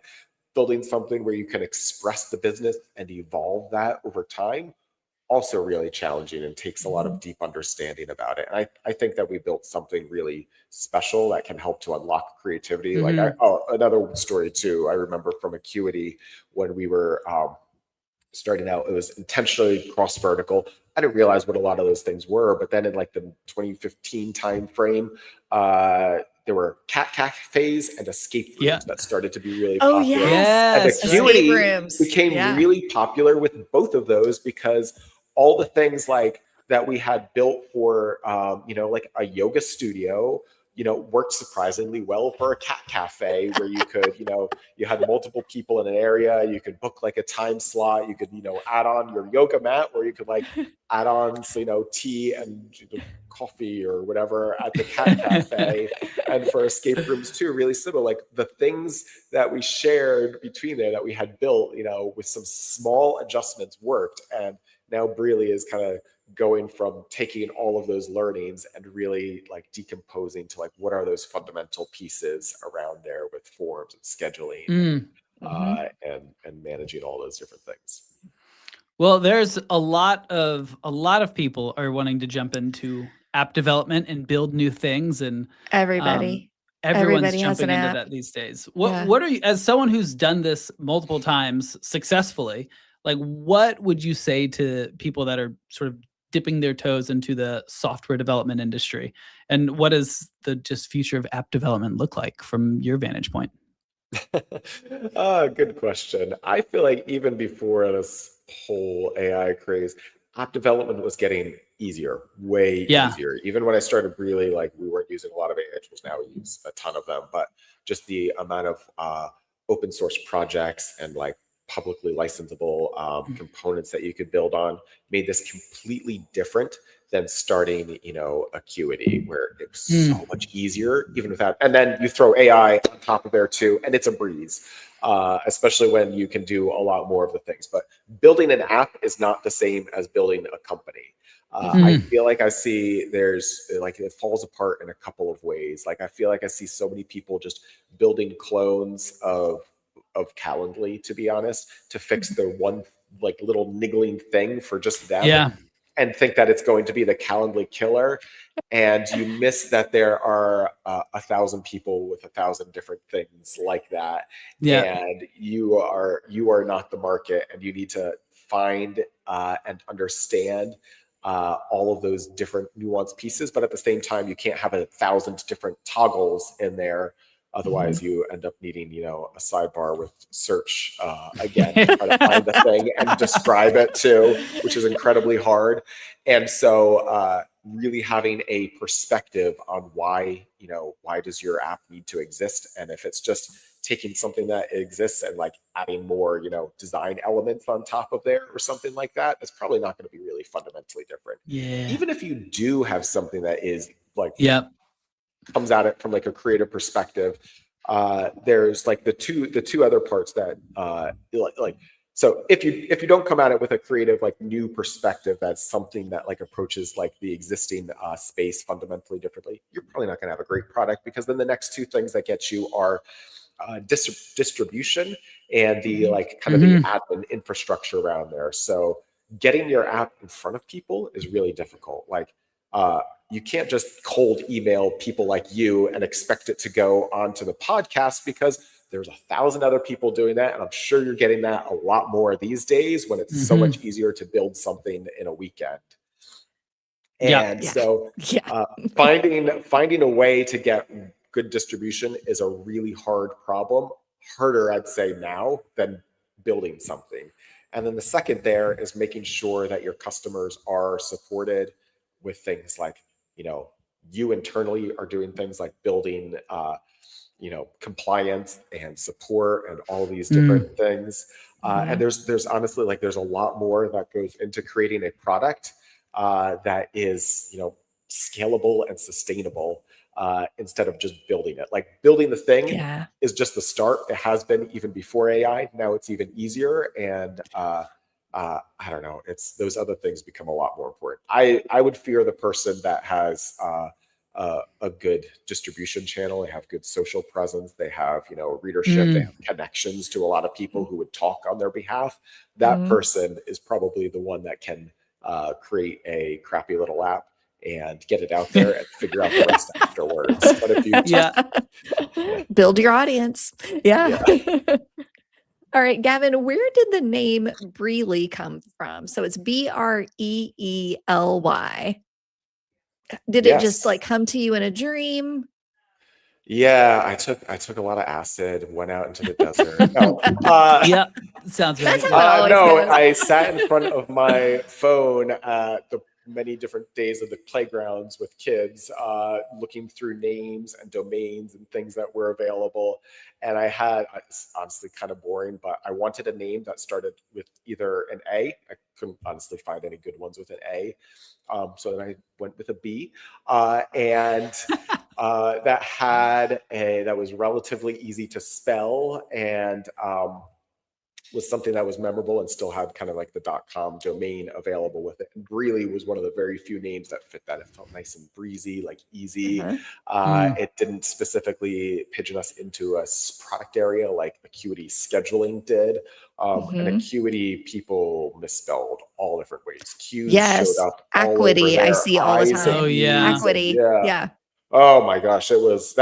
Building something where you can express the business and evolve that over time, also really challenging and takes a lot of deep understanding about it. And I think that we built something really special that can help to unlock creativity. Like, another story too, I remember from Acuity when we were starting out, it was intentionally cross vertical. I didn't realize what a lot of those things were, but then in like the 2015 time frame, there were cat cafes and escape rooms that started to be really popular. And Yes, Acuity escape rooms became really popular with both of those because all the things like that we had built for, like a yoga studio, worked surprisingly well for a cat cafe where you could, you had multiple people in an area, you could book like a time slot, you could, add on your yoga mat, or you could like add on, tea and coffee or whatever at the cat cafe. And for escape rooms too, really similar, like the things that we shared between there that we had built, with some small adjustments worked. And now Breely is kind of going from taking all of those learnings and really like decomposing to like what are those fundamental pieces around there with forms and scheduling and managing all those different things. Well, there's a lot of people are wanting to jump into app development and build new things, and everyone's Everybody has jumping an into app. that these days. What are you, as someone who's done this multiple times successfully, like what would you say to people that are sort of dipping their toes into the software development industry? And what does the just future of app development look like from your vantage point? Good question. I feel like even before this whole AI craze, app development was getting easier, way easier. Even when I started really like we weren't using a lot of AI tools. Now we use a ton of them, but just the amount of open source projects and like publicly licensable components that you could build on made this completely different than starting, Acuity, where it was so much easier, even without, and then you throw AI on top of there too, and it's a breeze, especially when you can do a lot more of the things. But building an app is not the same as building a company. I feel like I see there's like it falls apart in a couple of ways. Like I feel like I see so many people just building clones of Calendly, to be honest, to fix their one like little niggling thing for just them. And think that it's going to be the Calendly killer, and you miss that there are 1,000 people with 1,000 different things like that, and you are not the market, and you need to find and understand all of those different nuanced pieces. But at the same time, you can't have 1,000 different toggles in there. Otherwise, you end up needing, a sidebar with search again to try to find the thing and describe it too, which is incredibly hard. And so, really having a perspective on why does your app need to exist, and if it's just taking something that exists and like adding more, design elements on top of there or something like that, it's probably not going to be really fundamentally different. Even if you do have something that is like comes at it from like a creative perspective, there's like the two other parts that so if you don't come at it with a creative like new perspective, that's something that like approaches like the existing space fundamentally differently, you're probably not going to have a great product, because then the next two things that get you are distribution and the like kind of the admin infrastructure around there. So getting your app in front of people is really difficult. Like you can't just cold email people like you and expect it to go onto the podcast, because there's 1,000 other people doing that. And I'm sure you're getting that a lot more these days when it's so much easier to build something in a weekend. And so finding a way to get good distribution is a really hard problem, harder, I'd say, now than building something. And then the second there is making sure that your customers are supported with things like, you internally are doing things like building, compliance and support and all these different things. And there's honestly, like, there's a lot more that goes into creating a product that is, scalable and sustainable, instead of just building it. Like building the thing Yeah. is just the start. It has been even before AI. Now it's even easier. And I don't know. It's those other things become a lot more important. I would fear the person that has a good distribution channel. They have good social presence. They have, readership. They Mm. have connections to a lot of people who would talk on their behalf. That Mhm. person is probably the one that can create a crappy little app and get it out there and figure out the rest afterwards. But if you Yeah. Build your audience. Yeah. Yeah. All right, Gavin, where did the name Breely come from? So it's Breely. Did it just Yes. like come to you in a dream? Yeah, I took a lot of acid, went out into the desert. No, Yeah. Sounds That's right. how it Yeah. always no, goes. I sat in front of my phone at the many different days of the playgrounds with kids, looking through names and domains and things that were available. And it's honestly kind of boring, but I wanted a name that started with either an A. I couldn't honestly find any good ones with an A. So then I went with a B. And that was relatively easy to spell, and was something that was memorable and still had kind of like the .com domain available with it. And Breely was one of the very few names that fit that. It felt nice and breezy, like easy. Uh-huh. Mm. It didn't specifically pigeon us into a product area like Acuity scheduling did. And Mhm. Acuity people misspelled all different ways. Q's showed Yes. up all over Acuity, I their see all the I's Oh and time. yeah. E's, and Acuity. yeah. Yeah. Oh my gosh, that was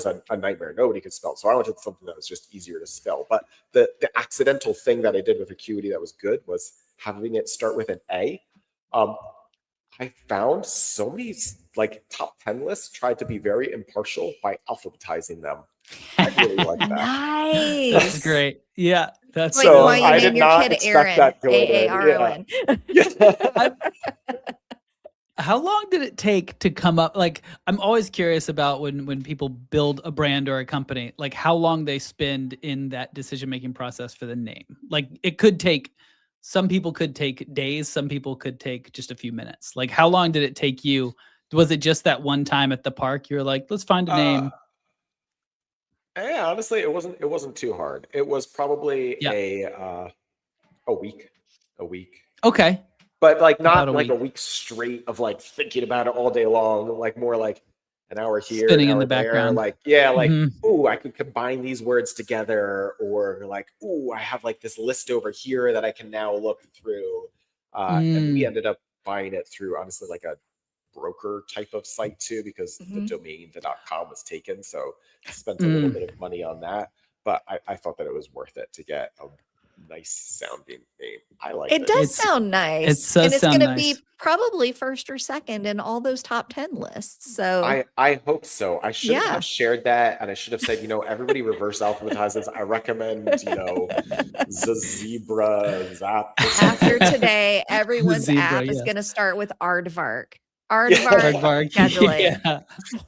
a nightmare. Nobody could spell. So I wanted something that was just easier to spell. But the accidental thing that I did with Acuity that was good was having it start with an A. Um, I found so many like top 10 lists tried to be very impartial by alphabetizing them. I really like that. That's Nice. great. Yeah. That's Like why So really you I cool. name did your not kid expect Aaron, that going in. Yeah. Aaron. Yeah. I, how long did it take to come up? Like, I'm always curious about when people build a brand or a company, like how long they spend in that decision-making process for the name. Like it could take, some people could take days, some people could take just a few minutes. Like how long did it take you? Was it just that one time at the park? You're like, let's find a Uh, name. yeah, honestly, it wasn't too hard. It was probably Yeah. a week. A week. Okay. But like About not a like a week. week straight of like thinking about it all day long, like more like an hour here, an Spinning in hour the there, background. like yeah, like Hmm. ooh, I could combine these words together, or like ooh, I have like this list over here that I can now look through. And we Mm. ended up buying it through honestly like a broker type of site too, because the Mhm. domain, the .com was taken. So spent a little Mm. bit of money on that, but I thought that it was worth it to get a nice sounding name. I liked It it. does It's sound it nice, and does it's sound gonna nice. be probably 1st or 2nd in all those top 10 lists, so I hope so. I shouldn't yeah. have shared that, and I should have said, everybody reverse alphabetizes. I recommend, Zebra, Zap, or After something. today, The everyone's zebra, app is yes. gonna start with Aardvark. Yeah, Aardvark Aardvark. scheduling. Yeah.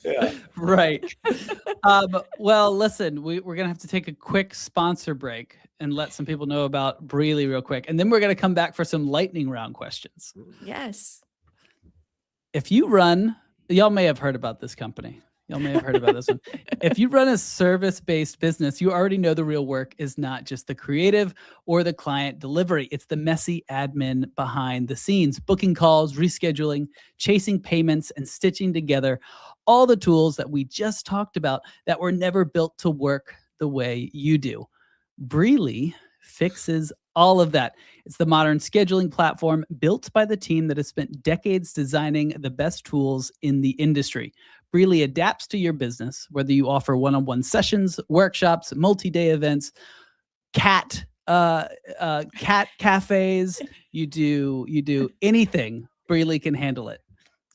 yeah. Right. Well, listen, we're gonna have to take a quick sponsor break and let some people know about Breely real quick, and then we're gonna come back for some lightning round questions. Yes. If you run, y'all may have heard about this company. Y'all may have heard about this one. If you run a service-based business, you already know the real work is not just the creative or the client delivery. It's the messy admin behind the scenes, booking calls, rescheduling, chasing payments, and stitching together all the tools that we just talked about that were never built to work the way you do. Breely fixes all of that. It's the modern scheduling platform built by the team that has spent decades designing the best tools in the industry. Breely adapts to your business, whether you offer one-on-one sessions, workshops, multi-day events, cat cat cafes, you do anything, Breely can handle it.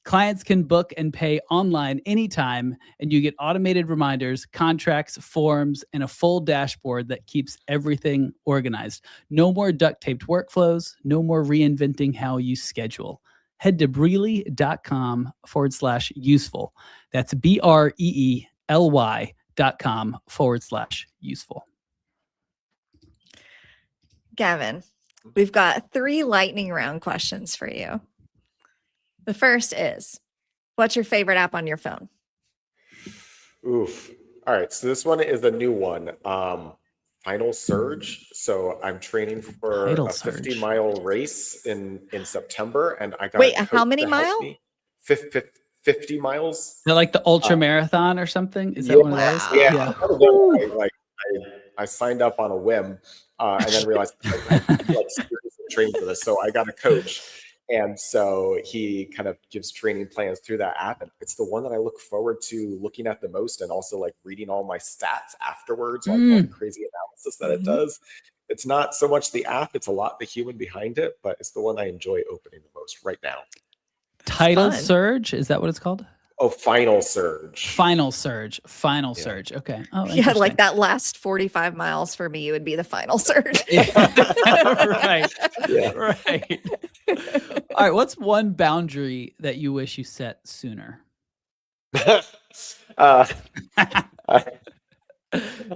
Clients can book and pay online anytime, and you get automated reminders, contracts, forms, and a full dashboard that keeps everything organized. No more duct taped workflows, no more reinventing how you schedule. Head to breely.com/useful. That's BREELY.com/useful. Gavin, we've got 3 lightning round questions for you. The first is, what's your favorite app on your phone? Oof. All right. So this one is a new one. Final Surge. So I'm training for Tidal a Surge. 50-mile race in September, and I got Wait, a how coach many to help mile? me. 50 miles. Is that like the ultra Uh, marathon or something? Is that yeah, one of those? yeah. Yeah. One of them, I signed up on a whim, and then realized I need to be like seriously trained for this. So I got a coach, and so he kind of gives training plans through that app, and it's the one that I look forward to looking at the most, and also like reading all my stats afterwards, like all the crazy analysis that it Mhm. does. It's not so much the app; it's a lot the human behind it, but it's the one I enjoy opening the most right now. Tidal fun. Surge? Is that what it's called? Oh, Final Surge. Final Surge. Final Yeah. Surge. Okay. Oh, Yeah, interesting. like that last 45 miles for me would be the final surge. Right. Yeah. Right. All right. What's one boundary that you wish you set sooner? uh,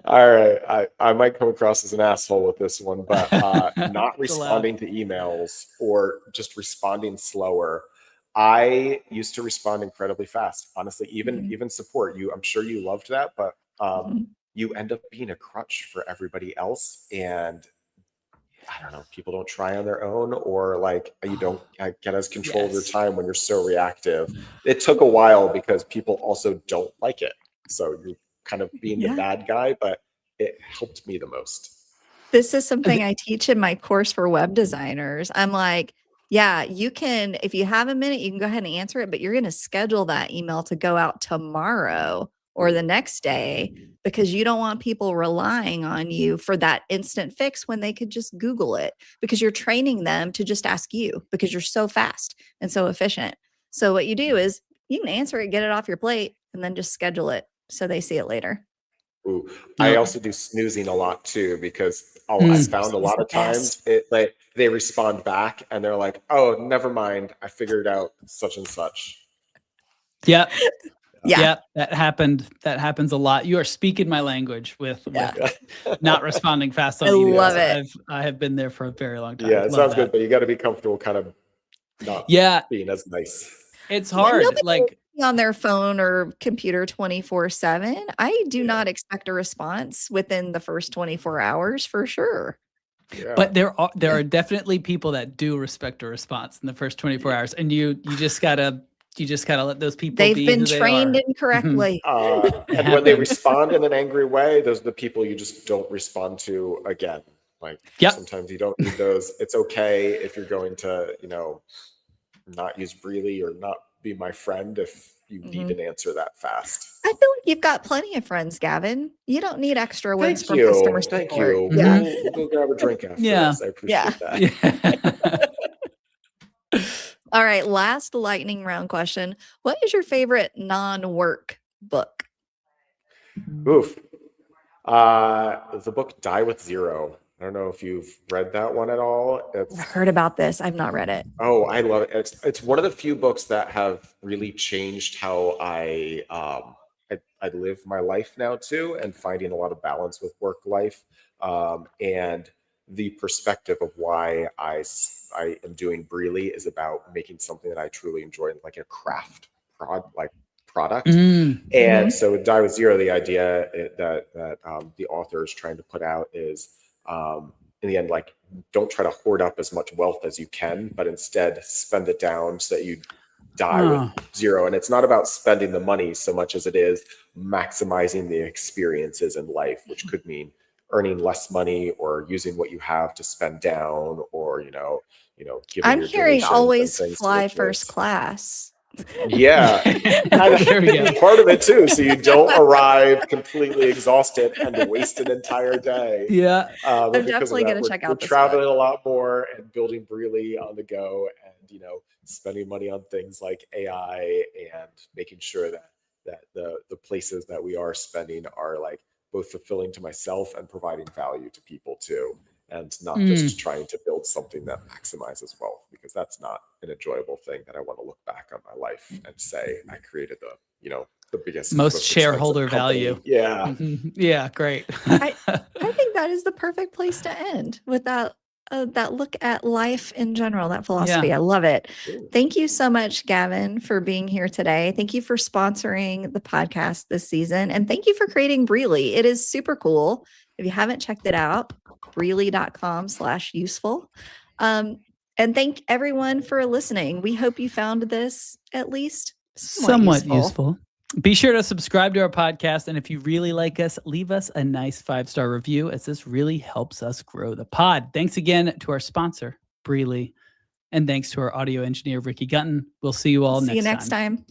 all right. I might come across as an asshole with this one, but not It's allowed. responding to emails or just responding slower. I used to respond incredibly fast. Honestly, even support you, I'm sure you loved that, but Mhm. you end up being a crutch for everybody else. And I don't know, people don't try on their own, or like you don't get as control of your Yes. time when you're so reactive. It took a while because people also don't like it. So you're kind of being the Yeah. bad guy, but it helped me the most. This is something I teach in my course for web designers. I'm like, yeah, you can, if you have a minute, you can go ahead and answer it, but you're going to schedule that email to go out tomorrow or the next day because you don't want people relying on you for that instant fix when they could just Google it, because you're training them to just ask you because you're so fast and so efficient. So what you do is you can answer it, get it off your plate, and then just schedule it so they see it later. Ooh, I also do snoozing a lot too, because I found a Snoozing is lot the of times best. it like they respond back and they're like, "Oh, never mind, I figured out such and such." Yep. Yeah. Yep. That happened. That happens a lot. You are speaking my language with Yeah. not responding fast on I emails. love it. I have been there for a very long time. Yeah, it Love sounds that. good, but you got to be comfortable kind of not Yeah, being as nice. it's Yeah, hard. nobody Like, needs to be on their phone or computer 24/7. I do not expect a response within the first 24 hours for sure. Yeah. but there are definitely people that do respect a response in the first 24 hours, and you just gotta let those people They've be been who they trained are. incorrectly. It And when they happens. respond in an angry way, those are the people you just don't respond to again. Like Yep. sometimes you don't need those. It's okay if you're going to, not use Breely or not be my friend if you need an answer that fast. I feel like you've got plenty of friends, Gavin. You don't need extra ones Thank from you. customer Thank support. you. Yeah. We'll go grab a drink after Yeah. this. I appreciate that. Yeah. All right, last lightning round question. What is your favorite non-work book? Oof. The book Die with Zero. I don't know if you've read that one at all. I've heard about this. I've not read it. Oh, I love it. It's one of the few books that have really changed how I live my life now too, and finding a lot of balance with work life, and the perspective of why I am doing Breely is about making something that I truly enjoy, like a craft product. And so with Die with Zero, the idea that the author is trying to put out is, in the end, like, don't try to hoard up as much wealth as you can, but instead spend it down so that you die with zero. And it's not about spending the money so much as it is maximizing the experiences in life, which could mean earning less money or using what you have to spend down, or giving I'm your hearing donations and always things to the fly kids. first class. Yeah, and There we go. part of it too, so you don't arrive completely exhausted and waste an entire day. Yeah. But I'm because of definitely that, going to check we're out this traveling book. a lot more and building Breely on the go, and spending money on things like AI, and making sure that the places that we are spending are like both fulfilling to myself and providing value to people too, and not just trying to build something that maximizes wealth, because that's not an enjoyable thing that I want to look back on my life and say I created the biggest, Most shareholder expensive company. value. Yeah. Yeah, great. I think that is the perfect place to end with that that look at life in general, that philosophy. Yeah. I love it. Ooh. Thank you so much, Gavin, for being here today. Thank you for sponsoring the podcast this season. And thank you for creating Breely. It is super cool. If you haven't checked it out, breely.com/useful. And thank everyone for listening. We hope you found this at least somewhat useful. Be sure to subscribe to our podcast. And if you really like us, leave us a nice 5-star review, as this really helps us grow the pod. Thanks again to our sponsor, Breely. And thanks to our audio engineer, Ricky Gutton. We'll see you all See you next time.